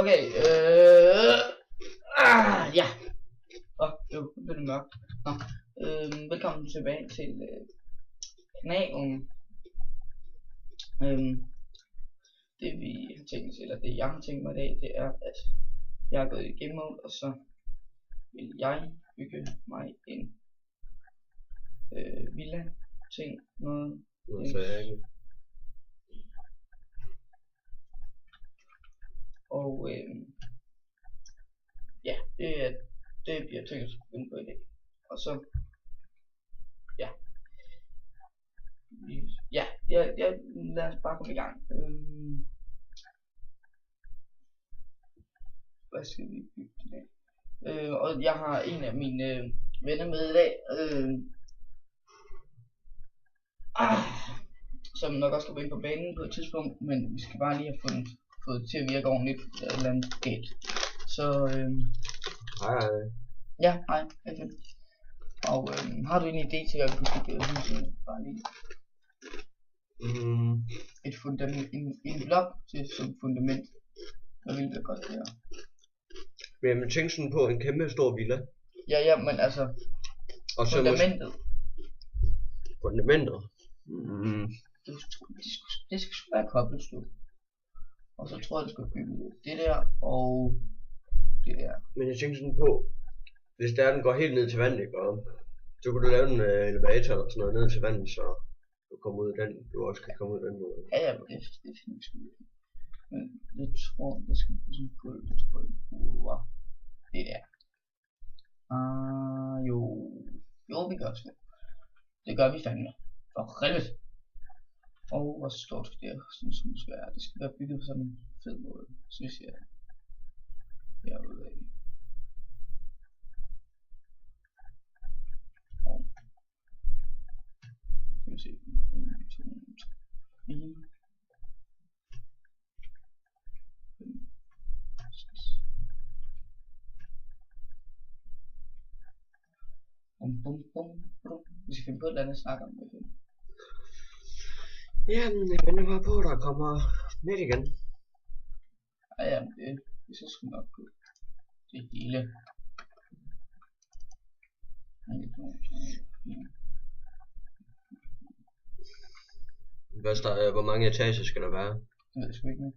Okay, ja. Jo, nu bliver det mørkt. Nå, velkommen tilbage til kanalen. Det vi har tænkt os, eller det jeg har tænkt mig i dag, det er, at jeg er gået i game mode, og så vil jeg bygge mig en villa ting, noget. Og ja, det bliver tænkt at begynde på i dag. Og så ja, lad os bare komme i gang. Hvad skal vi bygge i dag? Og jeg har en af mine venner med i dag, som nok også skal gå ind på banen på et tidspunkt, men vi skal bare lige have fået det til at virke ordentligt eller andet galt. Så hej. Ja, hej. Okay. Og har du en idé til at kunne bygge huset? Bare lige et fundament, en blok til som fundament. Hvad ville det godt være? Jamen tænk sådan på en kæmpe stor villa. Ja, men altså og så fundamentet. Fundamentet? Det skal være kobbelstød. Og så tror jeg det skal bygge det der og det der. Men jeg tænker sådan på, hvis der den går helt ned til vandet, ikke? Og så kunne du lave en elevator eller sådan noget ned til vandet, så du kommer ud af den, du også kan komme ud af den måde. Ja, det finder sgu ikke. Men jeg tror, det skal på sådan en gulv, det tror jeg bruger det der. Jo, vi gør det. Det gør vi fandme. For helvede. Og hvor står det der, sådan som det skal være. Det skal være bygget på sådan en fed måde, synes jeg. Herude af. Og skal vi se, 1, 2, 3, 4, 5, 6. Vi skal finde på et eller andet at snakke om det. Jamen, jeg venter bare på, at der kommer net igen. Ja, det så sgu nok gå. Det hele. Hvor mange etager skal der være? Det ved jeg sgu ikke nu.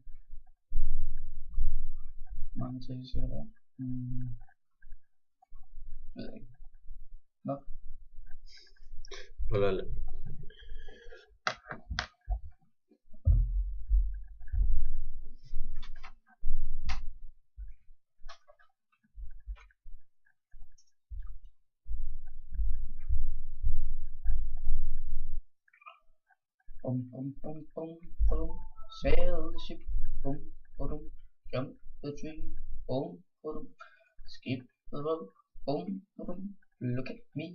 Hvor mange etager skal der være? Ved jeg ikke. Nå. Hold lidt. Sail the ship, jump the tree, skip the rope, look at me.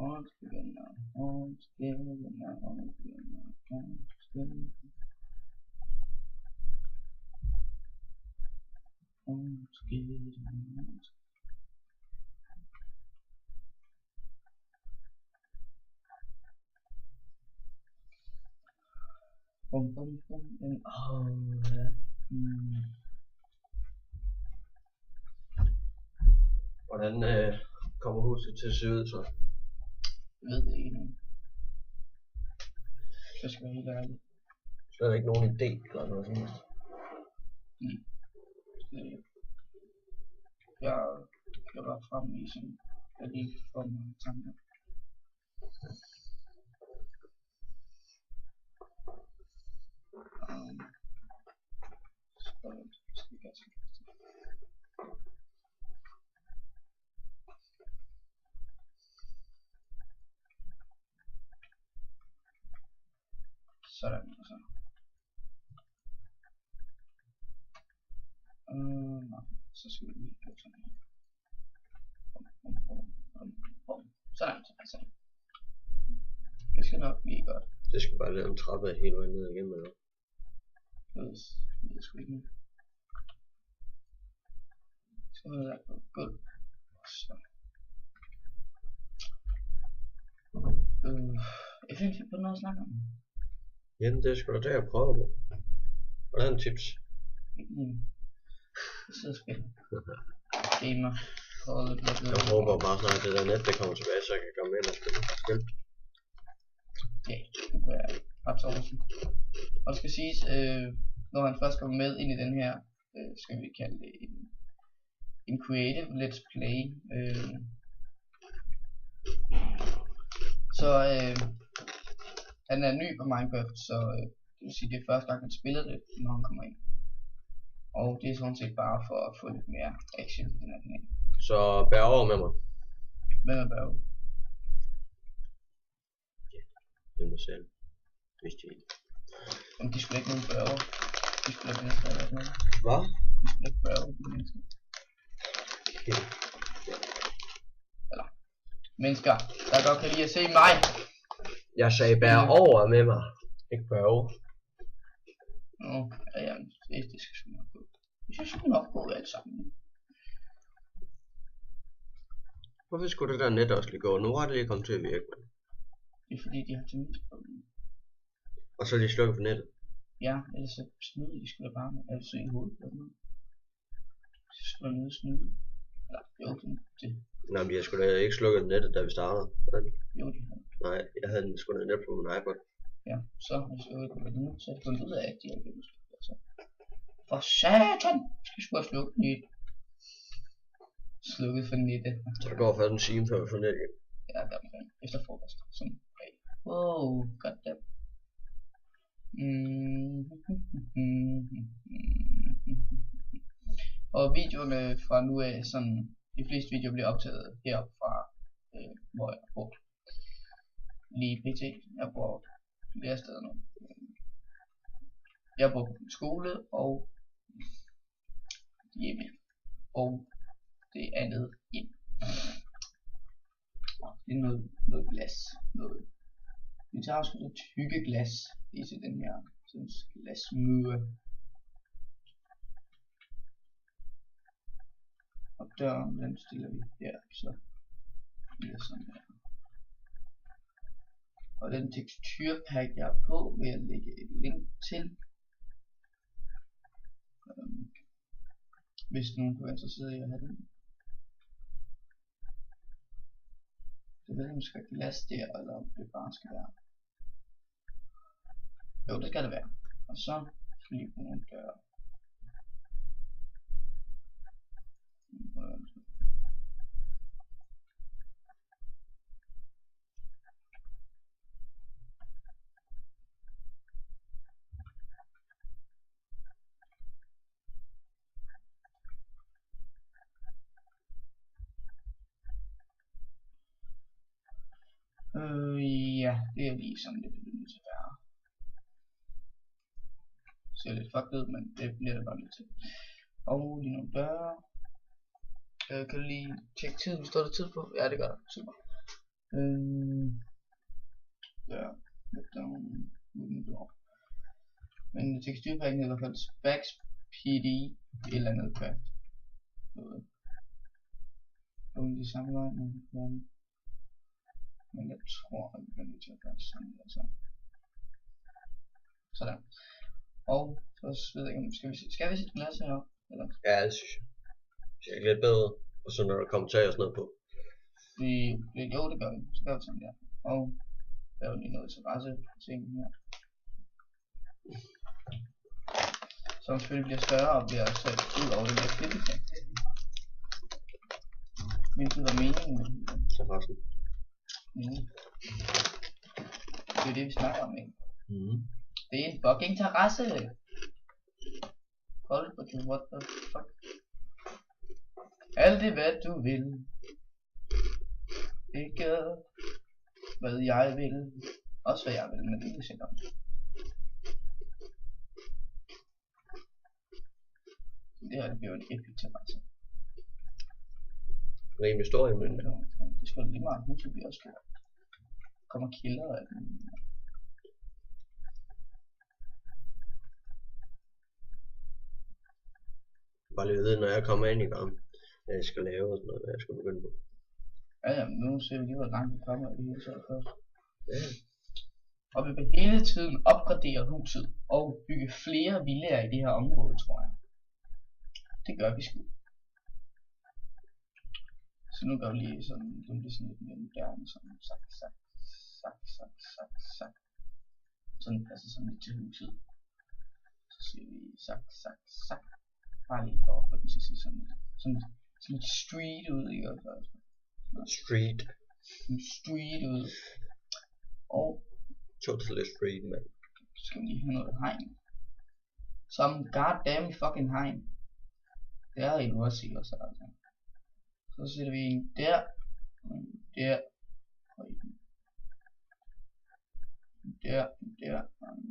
All together now, all together now, all together now, all together. All together now. Hvordan kommer huset til at se ud så? Jeg ved det ikke nu. Jeg skal være helt ærlig. Så er der ikke nogen idé eller noget sådan noget? Jeg kan bare frem i sådan, jeg lige får nogle tanker. Sådan altså. Så skal vi lige gøre sådan her. Sådan. Det skal nok blive godt. Det skal bare lade en trappe hele vejen ned igen med noget. Det er sgu ikke nu. Så er der på gulv. Så. Jeg finder ikke på noget at snakke om. Jamen det er sgu da det jeg prøver på. Hvordan tips? ikke lige sidde og spille. Gamer. Jeg håber bare snart, at det der net, det kommer tilbage, så jeg kan komme ind og spille. Ja, det kunne jeg ret oversen. Og det skal siges, når han først kommer med ind i den her, skal vi kalde det en creative let's play. Så han er ny på Minecraft, så det vil sige, det er første gang han spiller det, når han kommer ind. Og det er sådan set bare for at få lidt mere action i den her kanal. Så bær over med mig. Hvem er Børge? Det må selv. Vidste jeg ikke. Jamen, de skulle ikke nogen Børge. De skulle ikke mennesker eller sådan noget. Hvad? De skulle ikke Børge, de mennesker. Okay. Eller mennesker, der godt kan lide at se mig. Jeg sagde bær over med mig. Ikke bær over. Nå, ja, det skal sgu nok gå. Det skal sgu nok gå alt sammen. Hvorfor skulle det der net også lige gå? Nu har det lige kommet til at virke, men. Det er fordi, de har terminsproblemer. Og så er de slukket for nettet. Ja, ellers så snyder de sgu da bare med altså i hovedet eller noget. Så skulle der noget snyde. Eller, jo, det. Nej, men jeg skulle da ikke slukket nettet, da vi startede. Jo, de havde. Nej, jeg havde den sgu da net på min iPod. Ja, så har jeg slukket på den nu, så har jeg fundet ud af, at de har gennemslukket. Altså. For satan! Skal jeg sgu have slukket den i slukket for nettet. Så der går først en time før vi får net igen. Ja, der er omkring efter frokost. Sådan, okay. Wow, goddammit. Og videoerne fra nu af, sådan, de fleste videoer bliver optaget heroppe fra, hvor jeg bor. Lige pt. Jeg bor flere steder nu. Jeg bor på skole og hjemme. Og det andet hjem. Det er noget glas. Vi tager også noget tykke glas i til den her sådan glasmure. Og døren, den stiller vi her, så bliver sådan her. Og den teksturpack jeg er på, vil jeg lægge et link til. Hvis nogen kunne være interesseret i at have den. Jeg ved ikke, om det skal glas der, eller om det bare skal være. Jo, det skal det være. Og så skal vi bruge nogle døre. Ja, det er lige sådan lidt nødt til at være. Det ser lidt fucked ud, men det bliver det bare nødt til. Og lige nogle døre. Kan du lige tjekke tiden? Står der tid på? Ja, det gør det. Super. Ja, men teksturpakken hedder i hvert fald Spax PD et eller andet craft. Og de samme vej, men jeg tror, at vi bliver nødt til at gøre sådan der så. Sådan. Og så ved jeg ikke, om skal vi sætte glas heroppe? Eller? Ja, det synes jeg. Det ser lidt bedre. Og så når der kommer tag og sådan noget på. Jo, det gør vi. Så gør vi sådan der. Og der er jo lige noget terrasse ting her. Som selvfølgelig bliver større og bliver sat ud over den der klippekant. Hvilket var meningen med den. Terrassen. Det er det vi snakker om, ikke? Det er en fucking terrasse. Hold på det, what the fuck. Alt det hvad du vil. Ikke hvad jeg vil. Også hvad jeg vil, men det er ikke om. Det her det bliver en epic terrasse. Rimelig stor, men det skal lige meget huset bliver også stort. Kommer kilder af den. Bare lige vide, når jeg kommer ind i gang, hvad jeg skal lave og sådan noget, hvad jeg skal begynde på. Ja, men nu ser vi lige, hvor langt vi kommer i det hele taget først. Ja. Og vi vil hele tiden opgradere huset og bygge flere villaer i det her område, tror jeg. Det gør vi sgu. Så nu gør vi lige sådan, det bliver sådan lidt mere moderne, sådan sak. Sådan passer sådan lidt til huset. Så siger vi sak. Bare lige for at få den til at se sådan lidt street ud, ikke også? Street. Street ud. Og Totally street, man. så skal vi lige have noget hegn. Som goddamn fucking hegn. Det er jo også sikkert så altså. Så sætter vi en der, og en der, og en der, og en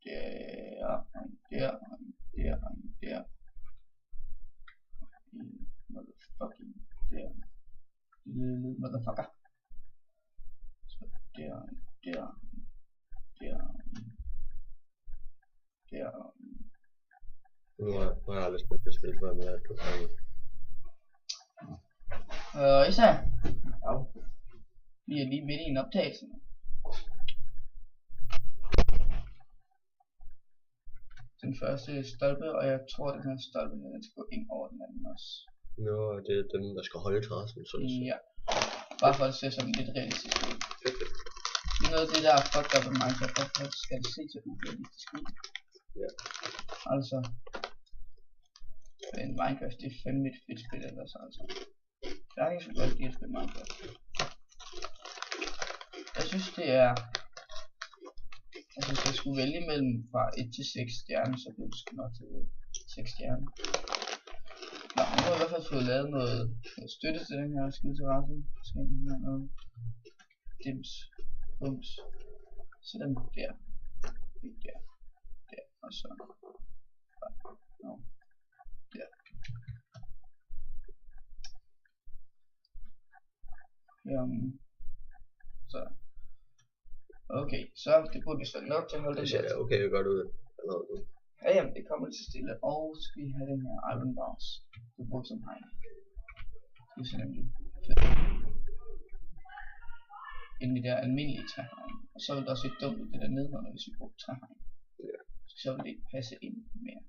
der, og en der, og en der. En motherfucking der. Lille motherfucker. Så der, og en der, der. Nu har jeg aldrig spillet det spil før med at du kan. Især. Ja. Vi er lige midt i en optagelse. Den første stolpe, og jeg tror den her stolpe, den skal gå ind over den anden også. Nå, det er dem, der skal holde terrassen, sådan set. Ja. Bare for at se sådan lidt realistisk ud. Det er noget af det, der er fucked up af Minecraft, derfor skal det se så urealistisk ud. Ja. Altså. Men Minecraft, det er fandme et fedt spil ellers, altså. Jeg kan så godt lide at spille Minecraft. Jeg synes det er... Altså hvis jeg skulle vælge mellem fra 1 til 6 stjerner, så bliver det sgu nok til 6 stjerner. Nå, nu har jeg i hvert fald fået lavet noget støtte til den her skide terrasse. Så skal jeg have noget dims, bums. Så den der, der, og så no, der. Så. Okay, så det burde vi nok til at holde det. Det ser okay godt ud allerede nu. Ja, jamen, det kommer til stille, og så skal vi have den her iron bars. Det bruger som hegn. Det er så nemlig fedt. Inden det der almindelige træhegn. Og så vil det også lidt dumt ud det der nedenunder, hvis vi bruger træhegn. Ja. Så vil det ikke passe ind mere.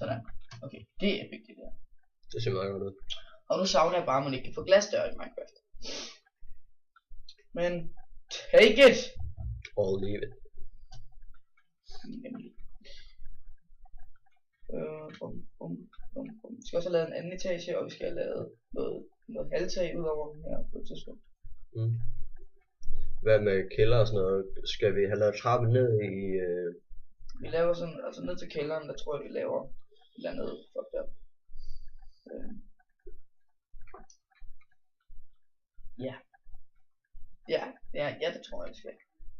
Sådan. Okay, det er vigtigt der. Det ser meget godt ud. Og nu savner jeg bare, at man ikke kan få glasdøre i Minecraft. Men take it! Or leave it. Nemlig. Vi skal også have lavet en anden etage, og vi skal have lavet noget halvtag ud over den her på et tidspunkt. Hvad med kælder og sådan noget? Skal vi have lavet trappe ned i... Vi laver sådan, altså ned til kælderen, der tror jeg vi laver et eller andet fucked up. Ja, det tror jeg det skal.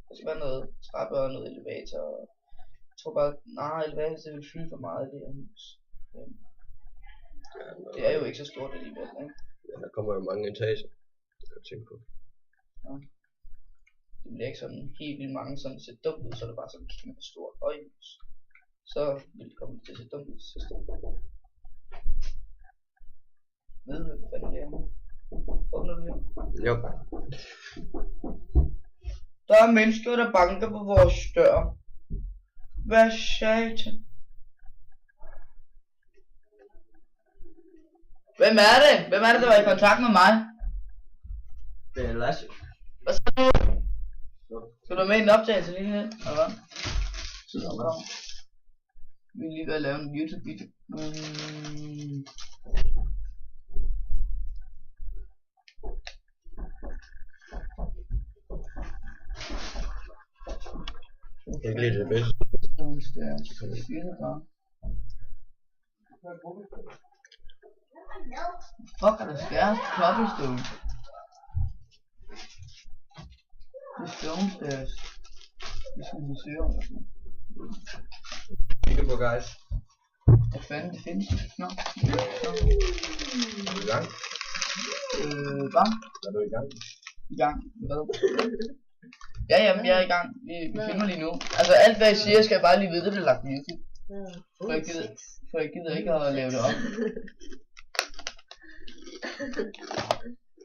Der skal være noget trappe og noget elevator. Jeg tror bare, elevator det vil fylde for meget i det her hus. Det er jo ikke så stort alligevel, ikke? Ja, der kommer jo mange etager. Det kan jeg tænke på. Ja. Det bliver ikke sådan helt vildt mange, sådan ser dumt ud, så er det bare sådan et kæmpe stort højhus. Så vil det komme til at se dumt ud til sidst. Ved du, hvad fanden det er? Åbner du her? Jo. Der er mennesker, der banker på vores dør. Hvad satan? Hvem er det? Hvem er det, der var i kontakt med mig? Det er Lasse. Hvad så nu? Skal du med i en optagelse lige her? Eller hvad? Vi er lige ved at lave en YouTube-video. Det er ikke lige det bedste. Fuck er der skæres cobblestone? Det er stone stairs. Det skal vi søge om. Kigge på guys. Hvad fanden det findes? Nå. Er du i gang? Hvad? Er du i gang? I gang? Hvad? Ja, jamen jeg er i gang. Vi filmer lige nu. Altså alt hvad jeg siger, skal jeg bare lige vide, det bliver lagt på YouTube. For jeg gider ikke at lave det op.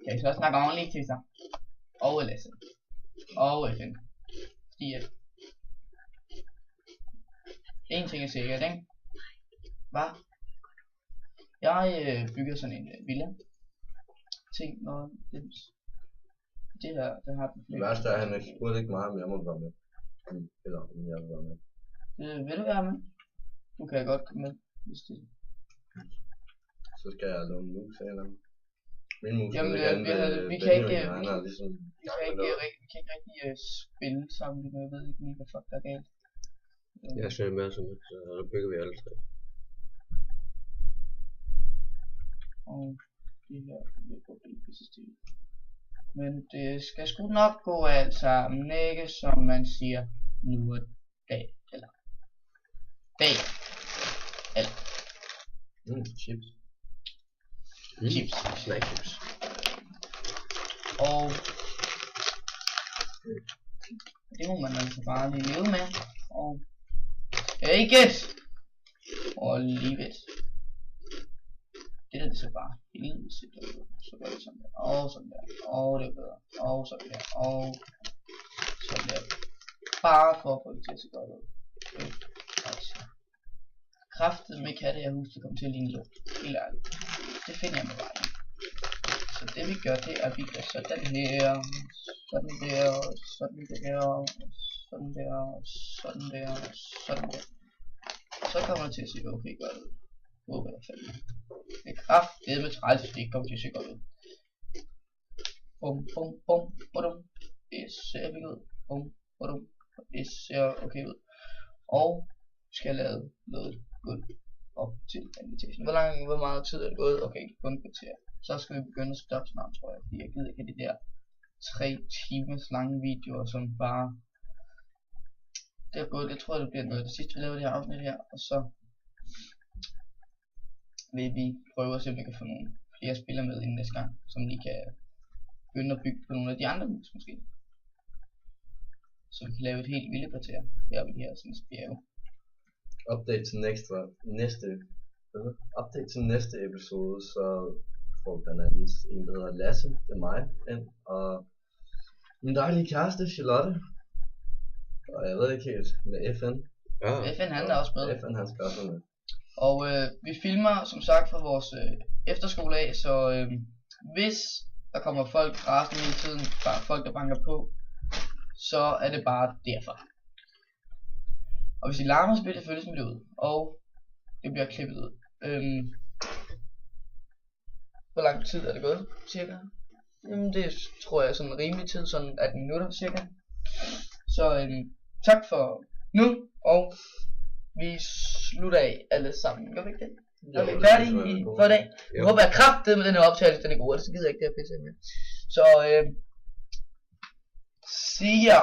Kan I så snakke ordentligt til sig? Og Lasse. Og FN. Fordi at en ting er sikkert, ikke? Hvad? Jeg bygger sådan en villa. Ting, når det her, det har den. Det værste er, at han spurgte ikke meget, om jeg må være med. Eller om jeg vil være med. Vil du være med? Du kan godt komme med, hvis det... Så skal jeg låne en mus eller andet. Min mus Jamen, vil gerne vi kan ikke rigtig spille sammen, men jeg ved ikke lige, hvad fuck der er galt. Jeg er selv med, så der bygger vi alle tre. Og det her bliver på byggesystem. Men det skal sgu nok gå alt sammen, ikke? Som man siger, nu er dag, eller dag, eller chips. Chips. Snack chips. Og det må man altså bare lige leve med. Og take it! Og leave it. Det der, det ser bare helvede sit ud. Så gør det sådan der, og sådan der, og det er bedre, og sådan der, og sådan der. Bare for at få det til at se godt ud. Kraftet med ikke have det her hus, det kommer til at ligne luft. Helt ærligt. Det finder jeg mig bare i. Så det vi gør, det er at vi gør sådan her, sådan der, sådan der, sådan der, sådan der, sådan der. Så kommer det til at se okay godt ud. Håber jeg fandme. Det er kraftigt med træls, det ikke kommer til at se godt ud. Bum, bum, bum, bum. Det ser vi ud. Bum, bum. Det ser okay ud. Og skal jeg lave noget gulv op til invitationen. Hvor meget tid er det gået? Okay, kun et kvarter. Så skal vi begynde at stoppe snart, tror jeg. Fordi jeg gider ikke have de der 3 timers lange videoer, som bare... Det er gået, jeg tror det bliver noget. Det sidste vi laver det her afsnit her, og så vil vi prøve at se, om vi kan få nogle flere spillere med inden næste gang, som lige kan begynde at bygge på nogle af de andre hus måske. Så vi kan lave et helt vildt kvarter heroppe i de her sådan bjerge. Update til næste episode, så får vi blandt andet en, der hedder Lasse, det er mig, og min dejlige kæreste, Charlotte. Og jeg ved ikke helt, med FN. Ja. FN han er også med. FN han skal også med. Og vi filmer som sagt fra vores efterskole af, så hvis der kommer folk rasende hele tiden, bare folk der banker på, så er det bare derfor. Og hvis I larmer, så bliver det selvfølgelig smidt ud, og det bliver klippet ud. Hvor lang tid er det gået, cirka? Jamen det tror jeg er sådan en rimelig tid, sådan 18 minutter cirka. Så tak for nu, og vi slutter af alle sammen. Gør vi ikke det? Så er vi færdige for i dag. Jeg håber, jeg kraftede med den her optagelse, den er god, ellers gider jeg ikke det her pisse med. Så see ya.